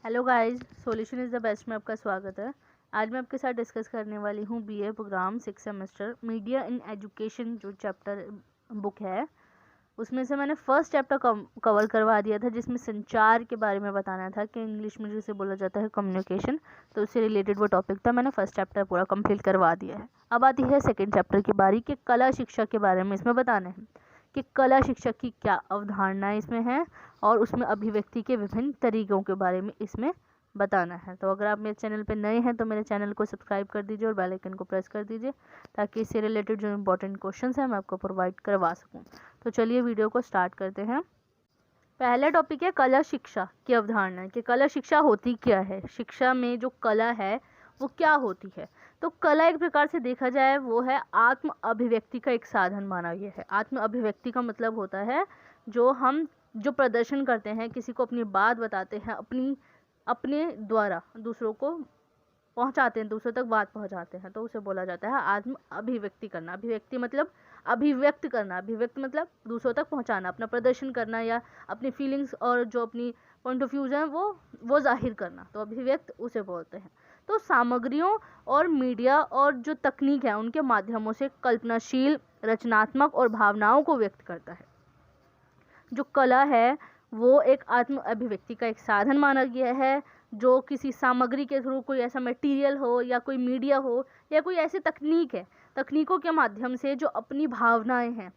Hello guys, solution is the best में आपका स्वागत है। आज मैं आपके साथ डिस्कस करने वाली हूँ BA program 6 semester media in education जो चैप्टर बुक है। उसमें से मैंने फर्स्ट चैप्टर कवर करवा दिया था, जिसमें संचार के बारे में बताना था कि इंग्लिश में जिसे बोला जाता है कम्युनिकेशन। तो उससे रिलेटेड वो टॉपिक था, मैंने फर्स्ट चैप्टर पूरा कंप्लीट करवा दिया है। अब आती है सेकेंड चैप्टर की बारी कि कला शिक्षा के बारे में इसमें बताना है कि कला शिक्षा की क्या अवधारणाएं इसमें हैं और उसमें अभिव्यक्ति के विभिन्न तरीकों के बारे में इसमें बताना है। तो अगर आप मेरे चैनल पर नए हैं तो मेरे चैनल को सब्सक्राइब कर दीजिए और बेल आइकन को प्रेस कर दीजिए, ताकि इससे रिलेटेड जो इंपॉर्टेंट क्वेश्चंस हैं मैं आपको प्रोवाइड करवा सकूं। तो चलिए वीडियो को स्टार्ट करते हैं। पहला टॉपिक है कला शिक्षा की अवधारणा कि कला शिक्षा होती क्या है, शिक्षा में जो कला है वो क्या होती है। तो कला एक प्रकार से देखा जाए वो है आत्म अभिव्यक्ति का एक साधन माना गया है। आत्म अभिव्यक्ति का मतलब होता है जो प्रदर्शन करते हैं, किसी को अपनी बात बताते हैं, अपने द्वारा दूसरों को पहुंचाते हैं, दूसरों तक बात पहुंचाते हैं, तो उसे बोला जाता है आत्म अभिव्यक्ति करना। अभिव्यक्ति मतलब अभिव्यक्त करना, अभिव्यक्त मतलब दूसरों तक पहुंचाना, अपना प्रदर्शन करना या अपनी फीलिंग्स और जो अपनी पॉइंट ऑफ व्यूज हैं वो जाहिर करना, तो अभिव्यक्त उसे बोलते हैं। तो सामग्रियों और मीडिया और जो तकनीक है उनके माध्यमों से कल्पनाशील, रचनात्मक और भावनाओं को व्यक्त करता है। जो कला है वो एक आत्म अभिव्यक्ति का एक साधन माना गया है, जो किसी सामग्री के थ्रू, कोई ऐसा मटेरियल हो या कोई मीडिया हो या कोई ऐसी तकनीक है, तकनीकों के माध्यम से जो अपनी भावनाएं हैं,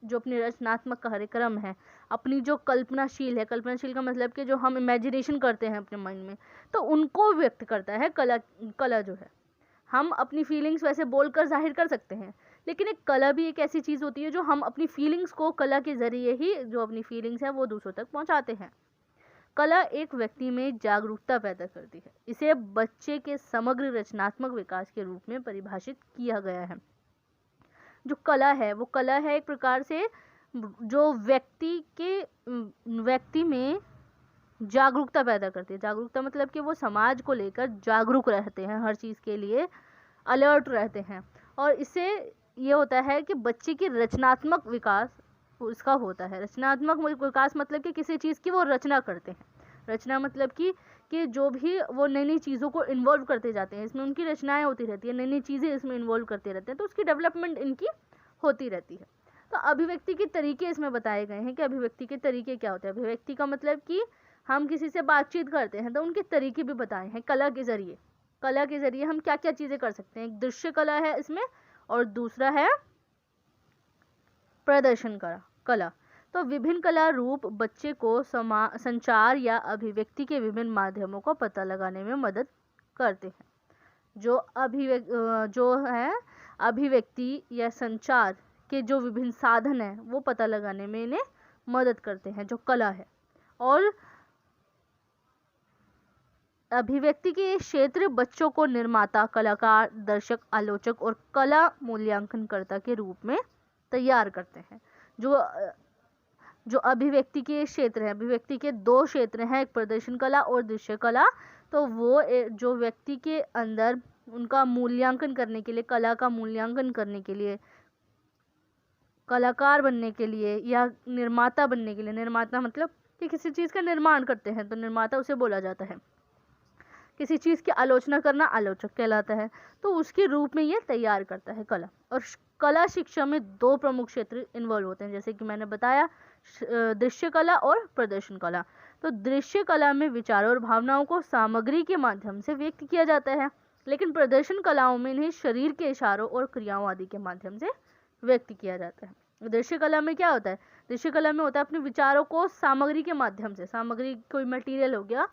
जो अपने रचनात्मक कार्यक्रम है, अपनी जो कल्पनाशील है, कल्पनाशील का मतलब कि जो हम इमेजिनेशन करते हैं अपने माइंड में, तो उनको व्यक्त करता है कला। कला जो है, हम अपनी फीलिंग्स वैसे बोलकर जाहिर कर सकते हैं, लेकिन एक कला भी एक ऐसी चीज़ होती है जो हम अपनी फीलिंग्स को कला के ज़रिए ही, जो अपनी फीलिंग्स है वो दूसरों तक पहुंचाते हैं। कला एक व्यक्ति में जागरूकता पैदा करती है। इसे बच्चे के समग्र रचनात्मक विकास के रूप में परिभाषित किया गया है। जो कला है वो कला है एक प्रकार से जो व्यक्ति में जागरूकता पैदा करती है। जागरूकता मतलब कि वो समाज को लेकर जागरूक रहते हैं, हर चीज़ के लिए अलर्ट रहते हैं, और इससे ये होता है कि बच्चे की रचनात्मक विकास उसका होता है। रचनात्मक विकास मतलब कि किसी चीज़ की वो रचना करते हैं। रचना मतलब कि जो भी वो नई नई चीज़ों को इन्वॉल्व करते जाते हैं, इसमें उनकी रचनाएं होती रहती है, नई नई चीज़ें इसमें इन्वॉल्व करते रहते हैं, तो उसकी डेवलपमेंट इनकी होती रहती है। तो अभिव्यक्ति के तरीके इसमें बताए गए हैं कि अभिव्यक्ति के तरीके क्या होते हैं। अभिव्यक्ति का मतलब कि हम किसी से बातचीत करते हैं तो उनके तरीके भी बताए हैं कला के ज़रिए। कला के ज़रिए हम क्या क्या चीज़ें कर सकते हैं। एक दृश्य कला है इसमें, और दूसरा है प्रदर्शन कला। तो विभिन्न कला रूप बच्चे को संचार या अभिव्यक्ति के विभिन्न माध्यमों को पता लगाने में मदद करते हैं। जो है अभिव्यक्ति या संचार के जो विभिन्न साधन हैं वो पता लगाने में इन्हें मदद करते हैं, जो कला है। और अभिव्यक्ति के क्षेत्र बच्चों को निर्माता, कलाकार, दर्शक, आलोचक और कला मूल्यांकनकर्ता के रूप में तैयार करते हैं। जो अभिव्यक्ति के क्षेत्र है, अभिव्यक्ति के दो क्षेत्र हैं, एक प्रदर्शन कला और दृश्य कला। तो वो जो व्यक्ति के अंदर उनका मूल्यांकन करने के लिए, कला का मूल्यांकन करने के लिए, कलाकार बनने के लिए या निर्माता बनने के लिए, निर्माता मतलब कि किसी चीज़ का निर्माण करते हैं तो निर्माता उसे बोला जाता है। किसी चीज़ की आलोचना करना आलोचक कहलाता है। तो उसके रूप में ये तैयार करता है कला। और कला शिक्षा में दो प्रमुख क्षेत्र इन्वॉल्व होते हैं, जैसे कि मैंने बताया, दृश्य कला और प्रदर्शन कला। तो दृश्य कला में विचारों और भावनाओं को सामग्री के माध्यम से व्यक्त किया जाता है, लेकिन प्रदर्शन कलाओं में इन्हें शरीर के इशारों और क्रियाओं आदि के माध्यम से व्यक्त किया जाता है। दृश्य कला में क्या होता है, दृश्य कला में होता है अपने विचारों को सामग्री के माध्यम से, सामग्री कोई मटेरियल हो गया,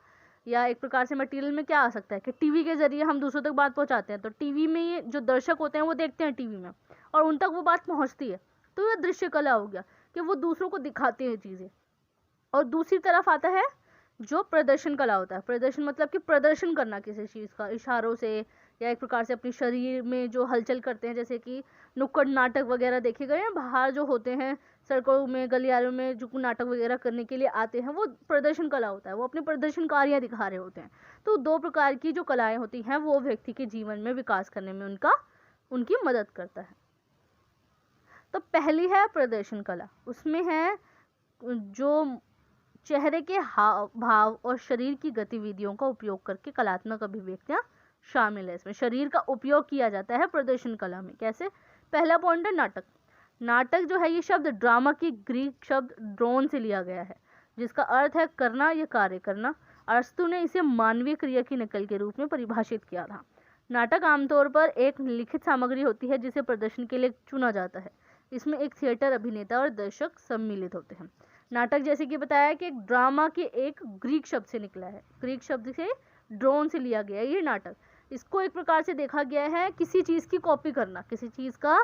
या एक प्रकार से मटेरियल में क्या आ सकता है कि टीवी के जरिए हम दूसरों तक बात पहुंचाते हैं, तो टीवी में ये जो दर्शक होते हैं वो देखते हैं टीवी में और उन तक वो बात पहुंचती है, तो ये दृश्य कला हो गया कि वो दूसरों को दिखाते हैं चीज़ें। और दूसरी तरफ आता है जो प्रदर्शन कला होता है। प्रदर्शन मतलब कि प्रदर्शन करना किसी चीज़ का इशारों से, या एक प्रकार से अपने शरीर में जो हलचल करते हैं, जैसे कि नुक्कड़ नाटक वगैरह देखे गए हैं, बाहर जो होते हैं सड़कों में, गलियारों में जो नाटक वगैरह करने के लिए आते हैं, वो प्रदर्शन कला होता है, वो अपने प्रदर्शन कार्य दिखा रहे होते हैं। तो दो प्रकार की जो कलाएं होती हैं वो व्यक्ति के जीवन में विकास करने में उनकी मदद करता है। तो पहली है प्रदर्शन कला, उसमें है जो चेहरे के हाव भाव और शरीर की गतिविधियों का उपयोग करके कलात्मक अभिव्यक्तियां शामिल है। इसमें शरीर का उपयोग किया जाता है प्रदर्शन कला में। कैसे? पहला पॉइंट है नाटक। नाटक जो है ये शब्द ड्रामा की ग्रीक शब्द ड्रोन से लिया गया है, जिसका अर्थ है करना या कार्य करना। अरस्तु ने इसे मानवीय क्रिया की नकल के रूप में परिभाषित किया था। नाटक आमतौर पर एक लिखित सामग्री होती है जिसे प्रदर्शन के लिए चुना जाता है। इसमें एक थिएटर अभिनेता और दर्शक सम्मिलित होते हैं। नाटक जैसे कि बताया कि एक ड्रामा के एक ग्रीक शब्द से निकला है, ग्रीक शब्द से ड्रोन से लिया गया है ये नाटक। इसको एक प्रकार से देखा गया है किसी चीज़ की कॉपी करना, किसी चीज़ का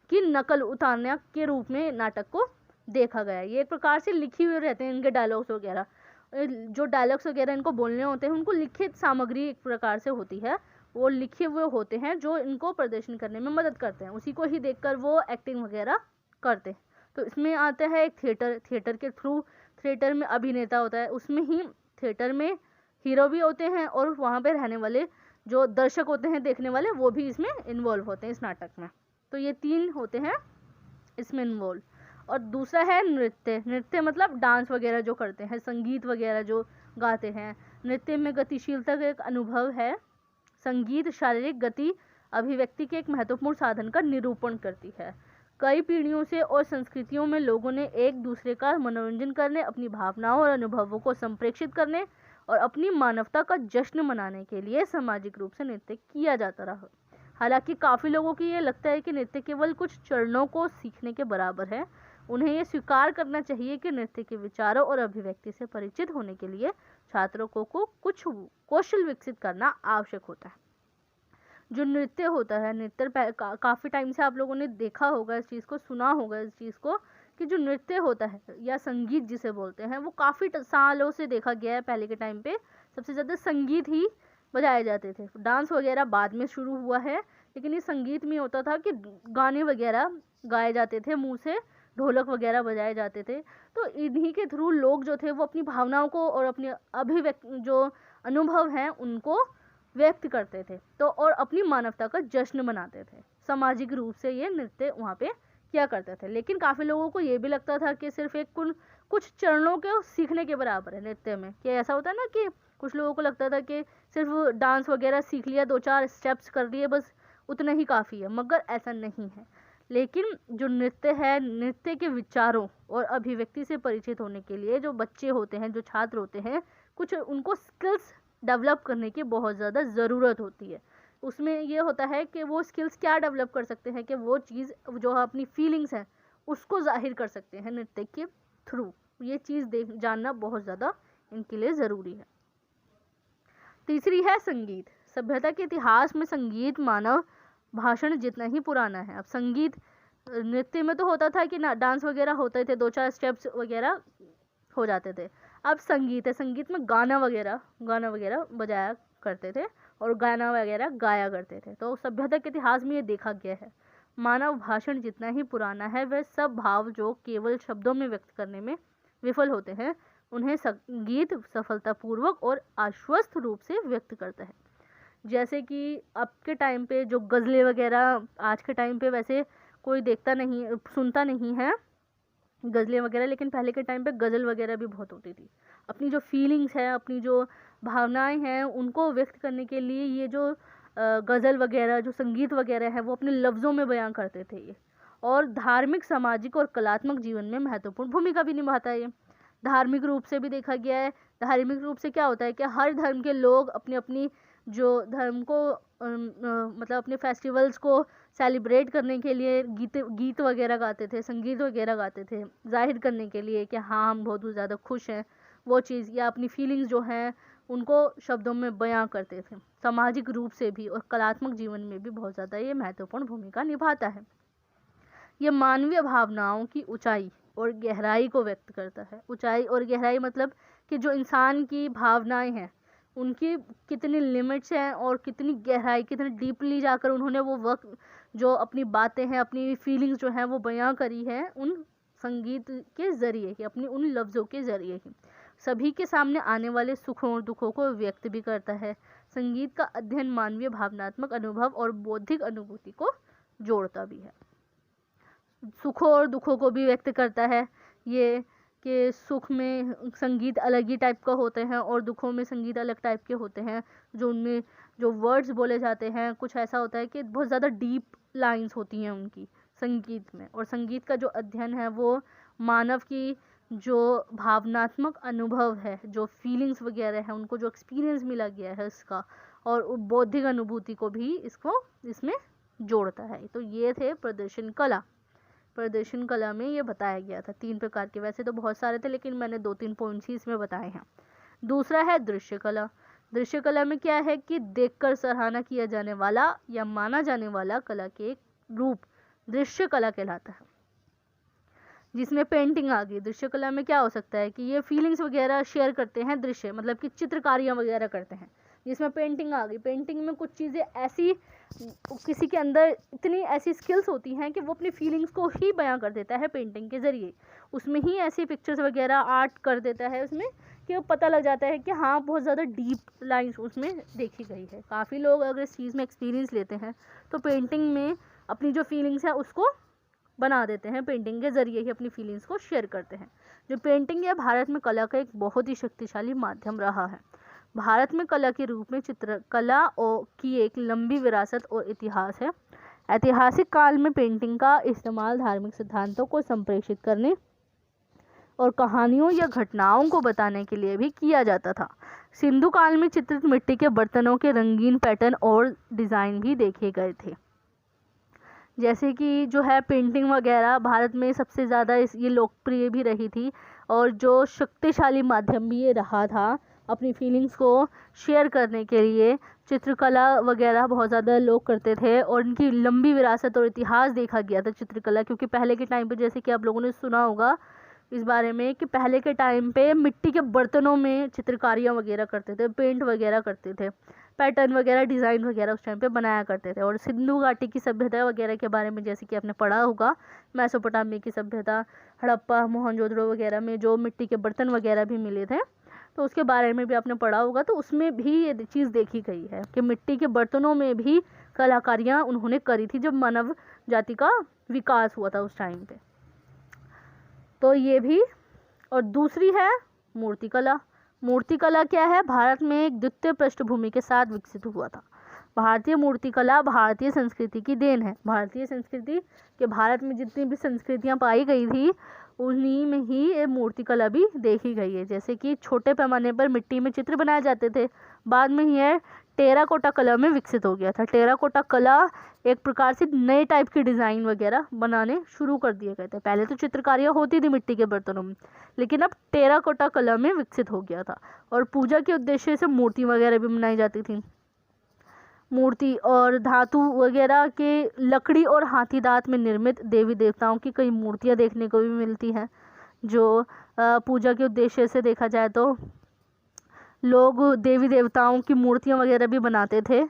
की नकल उतारने के रूप में नाटक को देखा गया है। ये एक प्रकार से लिखी हुए रहते हैं इनके डायलॉग्स वगैरह, जो डायलॉग्स वगैरह इनको बोलने होते हैं उनको लिखित सामग्री एक प्रकार से होती है, वो लिखे हुए होते हैं जो इनको प्रदर्शन करने में मदद करते हैं। उसी को ही देखकर वो एक्टिंग वगैरह करते हैं। तो इसमें आता है एक थिएटर, थिएटर के थ्रू थिएटर में अभिनेता होता है, उसमें ही थिएटर में हीरो भी होते हैं और वहाँ पे रहने वाले जो दर्शक होते हैं देखने वाले वो भी इसमें इन्वॉल्व होते हैं इस नाटक में। तो ये 3 होते हैं इसमें इन्वॉल्व। और दूसरा है नृत्य। नृत्य मतलब डांस वगैरह जो करते हैं, संगीत वगैरह जो गाते हैं। नृत्य में गतिशीलता का एक अनुभव है। संगीत शारीरिक गति अभिव्यक्ति के एक महत्वपूर्ण साधन का निरूपण करती है। कई पीढ़ियों से और संस्कृतियों में लोगों ने एक दूसरे का मनोरंजन करने, अपनी भावनाओं और अनुभवों को संप्रेषित करने और अपनी मानवता का जश्न मनाने के लिए सामाजिक रूप से नृत्य किया जाता रहा। हालांकि काफ़ी लोगों की ये लगता है कि नृत्य केवल कुछ चरणों को सीखने के बराबर है। उन्हें ये स्वीकार करना चाहिए कि नृत्य के विचारों और अभिव्यक्ति से परिचित होने के लिए छात्रों को कुछ कौशल विकसित करना आवश्यक होता है। जो नृत्य होता है, नृत्य काफ़ी टाइम से आप लोगों ने देखा होगा इस चीज़ को, सुना होगा इस चीज़ को कि जो नृत्य होता है या संगीत जिसे बोलते हैं वो काफ़ी सालों से देखा गया है। पहले के टाइम पे सबसे ज़्यादा संगीत ही बजाए जाते थे, डांस वगैरह बाद में शुरू हुआ है, लेकिन ये संगीत में होता था कि गाने वगैरह गाए जाते थे, मुंह से ढोलक वगैरह बजाए जाते थे। तो इन्हीं के थ्रू लोग जो थे वो अपनी भावनाओं को और अपनी अभिव्यक्ति जो अनुभव हैं उनको व्यक्त करते थे, तो और अपनी मानवता का जश्न मनाते थे। सामाजिक रूप से ये नृत्य वहाँ पे किया करते थे। लेकिन काफ़ी लोगों को ये भी लगता था कि सिर्फ एक कुछ चरणों के सीखने के बराबर है नृत्य में। कि ऐसा होता है ना कि कुछ लोगों को लगता था कि सिर्फ डांस वगैरह सीख लिया, 2-4 स्टेप्स कर लिए, बस उतना ही काफ़ी है, मगर ऐसा नहीं है। लेकिन जो नृत्य है, नृत्य के विचारों और अभिव्यक्ति से परिचित होने के लिए जो बच्चे होते हैं, जो छात्र होते हैं, कुछ उनको स्किल्स डेवलप करने की बहुत ज़्यादा ज़रूरत होती है। उसमें ये होता है कि वो स्किल्स क्या डेवलप कर सकते हैं कि वो चीज़ जो अपनी फीलिंग्स हैं उसको जाहिर कर सकते हैं नृत्य के थ्रू। ये चीज़ जानना बहुत ज़्यादा इनके लिए ज़रूरी है। तीसरी है संगीत। सभ्यता के इतिहास में संगीत मानव भाषण जितना ही पुराना है। अब संगीत नृत्य में तो होता था कि डांस वगैरह होते थे, 2-4 स्टेप्स वगैरह हो जाते थे। अब संगीत है, संगीत में गाना वगैरह बजाया करते थे और गाना वगैरह गाया करते थे। तो सभ्यता के इतिहास में ये देखा गया है, मानव भाषण जितना ही पुराना है वह सब भाव जो केवल शब्दों में व्यक्त करने में विफल होते हैं उन्हें संगीत सफलतापूर्वक और आश्वस्त रूप से व्यक्त करता है। जैसे कि अब के टाइम पे जो गज़लें वगैरह, आज के टाइम पे वैसे कोई देखता नहीं, सुनता नहीं है गज़लें वगैरह, लेकिन पहले के टाइम पे गज़ल वगैरह भी बहुत होती थी। अपनी जो फीलिंग्स हैं, अपनी जो भावनाएं हैं उनको व्यक्त करने के लिए ये जो गज़ल वगैरह, जो संगीत वगैरह है वो अपने लफ्ज़ों में बयां करते थे ये। और धार्मिक, सामाजिक और कलात्मक जीवन में महत्वपूर्ण भूमिका भी निभाता है ये। धार्मिक रूप से भी देखा गया है। धार्मिक रूप से क्या होता है कि हर धर्म के लोग अपनी अपनी जो धर्म को मतलब अपने फेस्टिवल्स को सेलिब्रेट करने के लिए गीत वगैरह गाते थे, संगीत वगैरह गाते थे, जाहिर करने के लिए कि हाँ हम बहुत ज़्यादा खुश हैं वो चीज़, या अपनी फीलिंग्स जो हैं उनको शब्दों में बयां करते थे। सामाजिक रूप से भी और कलात्मक जीवन में भी बहुत ज़्यादा ये महत्वपूर्ण भूमिका निभाता है। ये मानवीय भावनाओं की ऊंचाई और गहराई को व्यक्त करता है। ऊंचाई और गहराई मतलब कि जो इंसान की भावनाएं हैं उनकी कितनी लिमिट्स हैं और कितनी गहराई, कितनी डीपली जाकर उन्होंने वो वक्त जो अपनी बातें हैं, अपनी फीलिंग्स जो हैं वो बयां करी हैं उन संगीत के ज़रिए ही, अपनी उन लफ्ज़ों के ज़रिए ही। सभी के सामने आने वाले सुखों और दुखों को व्यक्त भी करता है। संगीत का अध्ययन मानवीय भावनात्मक अनुभव और बौद्धिक अनुभूति को जोड़ता भी है। सुखों और दुखों को भी व्यक्त करता है ये, कि सुख में संगीत अलग ही टाइप का होते हैं और दुखों में संगीत अलग टाइप के होते हैं, जो उनमें जो वर्ड्स बोले जाते हैं कुछ ऐसा होता है कि बहुत ज़्यादा डीप लाइंस होती हैं उनकी संगीत में। और संगीत का जो अध्ययन है वो मानव की जो भावनात्मक अनुभव है, जो फीलिंग्स वगैरह है, उनको जो एक्सपीरियंस मिला गया है इसका, और बौद्धिक अनुभूति को भी इसमें जोड़ता है। तो ये थे प्रदर्शन कला। प्रदर्शन कला में ये बताया गया था 3 प्रकार के, वैसे तो बहुत सारे थे लेकिन मैंने 2-3 पॉइंट्स ही इसमें बताए हैं। दूसरा है दृश्य कला। दृश्य कला में क्या है कि देखकर सराहना किया जाने वाला या माना जाने वाला कला के एक रूप दृश्य कला कहलाता है, जिसमें पेंटिंग आ गई। दृश्य कला में क्या हो सकता है कि ये फीलिंग्स वगैरह शेयर करते हैं, दृश्य मतलब कि चित्रकारियाँ वगैरह करते हैं, जिसमें पेंटिंग आ गई। पेंटिंग में कुछ चीज़ें ऐसी, किसी के अंदर इतनी ऐसी स्किल्स होती हैं कि वो अपनी फीलिंग्स को ही बयां कर देता है पेंटिंग के ज़रिए, उसमें ही ऐसी पिक्चर्स वगैरह आर्ट कर देता है उसमें कि पता लग जाता है कि हाँ बहुत ज़्यादा डीप लाइंस उसमें देखी गई है। काफ़ी लोग अगर इस चीज़ में एक्सपीरियंस लेते हैं तो पेंटिंग में अपनी जो फीलिंग्स है उसको बना देते हैं, पेंटिंग के ज़रिए ही अपनी फीलिंग्स को शेयर करते हैं। जो पेंटिंग है भारत में कला का एक बहुत ही शक्तिशाली माध्यम रहा है। भारत में कला के रूप में चित्रकला की एक लंबी विरासत और इतिहास है। ऐतिहासिक काल में पेंटिंग का इस्तेमाल धार्मिक सिद्धांतों को संप्रेषित करने और कहानियों या घटनाओं को बताने के लिए भी किया जाता था। सिंधु काल में चित्रित मिट्टी के बर्तनों के रंगीन पैटर्न और डिज़ाइन भी देखे गए थे। जैसे कि जो है पेंटिंग वगैरह भारत में सबसे ज़्यादा ये लोकप्रिय भी रही थी, और जो शक्तिशाली माध्यम भी ये रहा था अपनी फीलिंग्स को शेयर करने के लिए। चित्रकला वगैरह बहुत ज़्यादा लोग करते थे और इनकी लंबी विरासत और इतिहास देखा गया था चित्रकला, क्योंकि पहले के टाइम पे जैसे कि आप लोगों ने सुना होगा इस बारे में कि पहले के टाइम पे मिट्टी के बर्तनों में चित्रकारियाँ वगैरह करते थे, पेंट वगैरह करते थे, पैटर्न वगैरह डिज़ाइन वगैरह उस टाइम पे बनाया करते थे। और सिंधु घाटी की सभ्यता वगैरह के बारे में जैसे कि आपने पढ़ा होगा, मेसोपोटामिया की सभ्यता, हड़प्पा मोहनजोदड़ो वगैरह में जो मिट्टी के बर्तन वगैरह भी मिले थे, तो उसके बारे में भी आपने पढ़ा होगा। तो उसमें भी ये चीज़ देखी गई है कि मिट्टी के बर्तनों में भी कलाकारियाँ उन्होंने करी थी जब मानव जाति का विकास हुआ था उस टाइम पे। तो ये भी। और दूसरी है मूर्तिकला। मूर्तिकला क्या है? भारत में एक द्वितीय पृष्ठभूमि के साथ विकसित हुआ था। भारतीय मूर्तिकला भारतीय संस्कृति की देन है। भारतीय संस्कृति के भारत में जितनी भी संस्कृतियाँ पाई गई थी उन्हीं में ही ये मूर्तिकला भी देखी गई है। जैसे कि छोटे पैमाने पर मिट्टी में चित्र बनाए जाते थे, बाद में ये टेराकोटा कला में विकसित हो गया था। टेराकोटा कला एक प्रकार से नए टाइप की डिज़ाइन वगैरह बनाने शुरू कर दिए गए थे। पहले तो चित्रकारियाँ होती थी मिट्टी के बर्तनों में, लेकिन अब टेराकोटा कला में विकसित हो गया था। और पूजा के उद्देश्य से मूर्ति वगैरह भी बनाई जाती थी। मूर्ति और धातु वगैरह के लकड़ी और हाथी दांत में निर्मित देवी देवताओं की कई मूर्तियाँ देखने को भी मिलती हैं। जो पूजा के उद्देश्य से देखा जाए तो लोग देवी देवताओं की मूर्तियाँ वगैरह भी बनाते थे।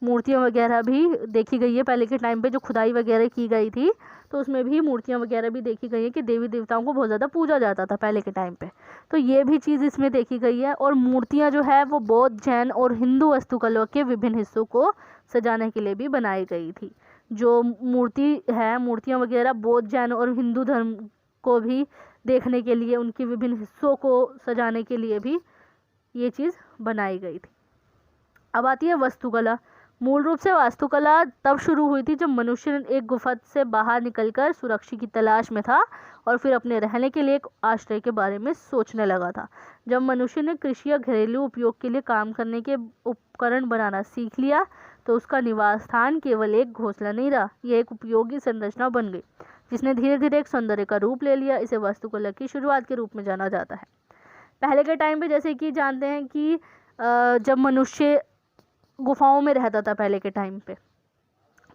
मूर्तियाँ वगैरह भी देखी गई है पहले के टाइम पे, जो खुदाई वगैरह की गई थी तो उसमें भी मूर्तियाँ वगैरह भी देखी गई है कि देवी देवताओं को बहुत ज़्यादा पूजा जाता था पहले के टाइम पे। तो ये भी चीज़ इसमें देखी गई है। और मूर्तियाँ जो है वो बौद्ध, जैन और हिंदू वास्तुकला के विभिन्न हिस्सों को सजाने के लिए भी बनाई गई थी। जो मूर्ति है, मूर्तियाँ वगैरह बौद्ध, जैन और हिंदू धर्म को भी देखने के लिए, उनके विभिन्न हिस्सों को सजाने के लिए भी ये चीज़ बनाई गई थी। अब आती है वास्तुकला। मूल रूप से वास्तुकला तब शुरू हुई थी जब मनुष्य एक गुफा से बाहर निकलकर सुरक्षा की तलाश में था और फिर अपने रहने के लिए एक आश्रय के बारे में सोचने लगा था। जब मनुष्य ने कृषि या घरेलू उपयोग के लिए काम करने के उपकरण बनाना सीख लिया तो उसका निवास स्थान केवल एक घोंसला नहीं रहा, यह एक उपयोगी संरचना बन गई जिसने धीरे धीरे एक सौंदर्य का रूप ले लिया। इसे वास्तुकला की शुरुआत के रूप में जाना जाता है। पहले के टाइम पे जैसे कि जानते हैं कि जब मनुष्य गुफाओं में रहता था, पहले के टाइम पे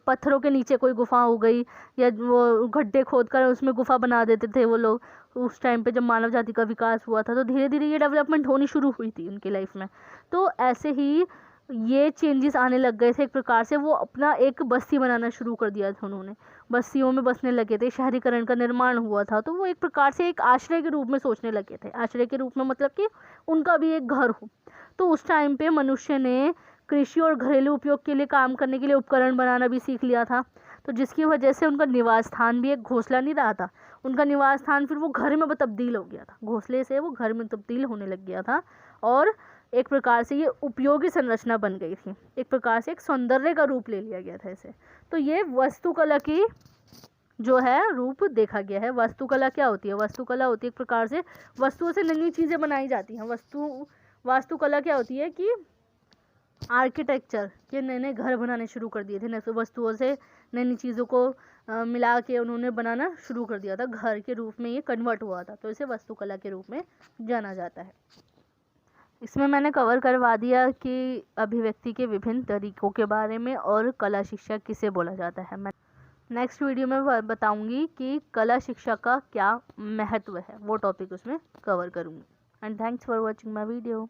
पत्थरों के नीचे कोई गुफा हो गई या वो गड्ढे खोदकर उसमें गुफा बना देते थे वो लोग। उस टाइम पे जब मानव जाति का विकास हुआ था तो धीरे धीरे ये डेवलपमेंट होनी शुरू हुई थी उनकी लाइफ में। तो ऐसे ही ये चेंजेस आने लग गए थे। एक प्रकार से वो अपना एक बस्ती बनाना शुरू कर दिया था उन्होंने, बस्तियों में बसने लगे थे, शहरीकरण का निर्माण हुआ था। तो वो एक प्रकार से एक आश्रय के रूप में सोचने लगे थे। आश्रय के रूप में मतलब कि उनका भी एक घर हो। तो उस टाइम पे मनुष्य ने कृषि और घरेलू उपयोग के लिए काम करने के लिए उपकरण बनाना भी सीख लिया था। तो जिसकी वजह से उनका निवास स्थान भी एक घोंसला नहीं रहा था, उनका निवास स्थान फिर वो घर में तब्दील हो गया था, घोंसले से वो घर में तब्दील होने लग गया था और एक प्रकार से ये उपयोगी संरचना बन गई थी, एक प्रकार से एक सौंदर्य का रूप ले लिया गया था इसे। तो ये वास्तुकला की जो है रूप देखा गया है। वास्तुकला क्या होती है? वास्तुकला होती है एक प्रकार से वस्तुओं से नई नई चीज़ें बनाई जाती हैं। वास्तुकला क्या होती है कि आर्किटेक्चर के नए नए घर बनाने शुरू कर दिए थे, नए वस्तुओं से नई नई चीज़ों को मिला के उन्होंने बनाना शुरू कर दिया था, घर के रूप में ये कन्वर्ट हुआ था, तो इसे वास्तुकला के रूप में जाना जाता है। इसमें मैंने कवर करवा दिया कि अभिव्यक्ति के विभिन्न तरीकों के बारे में और कला शिक्षा किसे बोला जाता है। मैं नेक्स्ट वीडियो में बताऊंगी कि कला शिक्षा का क्या महत्व है, वो टॉपिक उसमें कवर करूंगी। And thanks for watching my video.